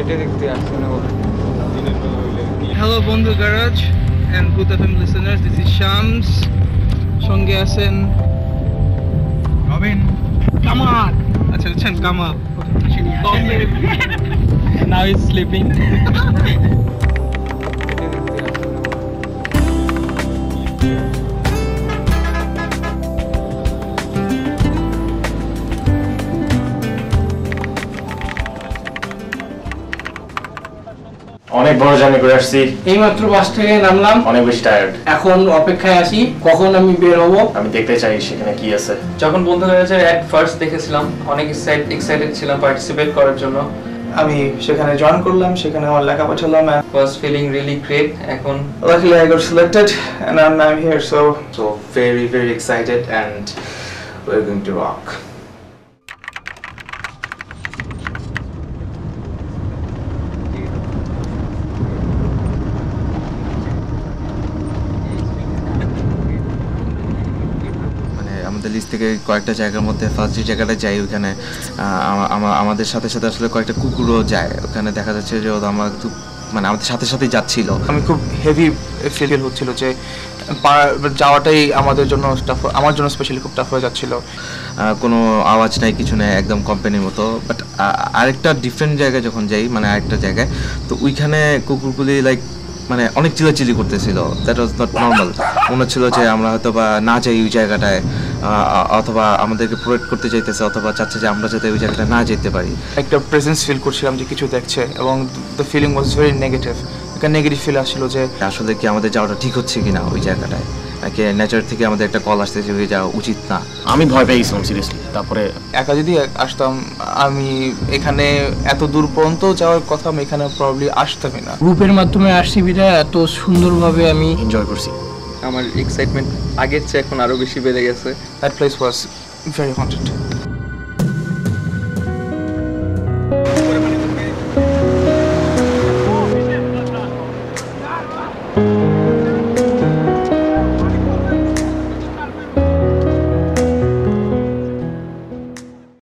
এটা দেখতে আসছে না বলে। হ্যালো বন্ধু garage and Good FM listeners, this is Shams. সঙ্গে আছেন রবিন, কামাল। আচ্ছা আচ্ছা কামাল। Now he's sleeping. অনেক বড় জার্নি করে আসছি, এইমাত্র বাস থেকে নামলাম, অনেক বেশি টায়ার্ড। এখন অপেক্ষায় আছি কখন আমি বের হব। আমি দেখতে চাই সেখানে কি আছে। যখন বন্ধু হয়েছে এট ফার্স্ট দেখেছিলাম, অনেক এক্সাইটেড ছিলাম পার্টিসিপেট করার জন্য। আমি সেখানে জয়েন করলাম, সেখানে আমার লেখা পাঠালাম and was feeling really great. এখন luckily I got selected and I'm here, so very excited and we're going to rock. আমাদের লিস্ট থেকে কয়েকটা জায়গার মধ্যে ফার্স্ট যে জায়গাটা যাই ওখানে আমাদের সাথে সাথে আসলে কয়েকটা কুকুরও যায়। ওখানে দেখা যাচ্ছে যে আমার মানে আমাদের সাথে সাথেই যাচ্ছিল। আমি খুব হেভি ফিল হচ্ছিল যে যাওয়াটাই আমাদের জন্য আমার জন্য স্পেশালি খুব টাফ হয়ে যাচ্ছিল। কোনো আওয়াজ নাই, কিছু নেই, একদম কোম্পানির মতো। বাট আরেকটা ডিফারেন্ট জায়গায় যখন যাই, মানে আরেকটা জায়গায়, তো ওইখানে কুকুরগুলি লাইক মানে অনেক চিল্লাচিল্লি করতেছিল। That was not normal. মনে হচ্ছিল যে আমরা হয়তো বা না যাই ওই জায়গাটায়, অথবা আমাদেরকে প্রোভাইড করতে চাইতেছে, অথবা চাচ্ছে যে আমরা যাতে ওই জায়গাটা না যেতে পারি। একটা প্রেজেন্স ফিল করছিলাম যে কিছু দেখছে, এবং the feeling was very negative. একটা নেগেটিভ ফিল আসছিল যে আসলে কি আমাদের যাওয়াটা ঠিক হচ্ছে কিনা ওই জায়গাটায়, নাকি নেচার থেকে আমাদের একটা কল আসতেছে যে যাওয়া উচিত না। আমি ভয় পেয়ে গেছিলাম সিরিয়াসলি। তারপরে একা যদি আসতাম, আমি এখানে এত দূর পর্যন্ত যাওয়ার কথা আমি এখানে প্রবাবলি আসতামই না। গ্রুপের মাধ্যমে আসছি বিধায় এত সুন্দরভাবে আমি এনজয় করছি। আমার এক্সাইটমেন্ট আগের চেয়ে এখন আরো বেশি বেড়ে গেছে। That place was very haunted.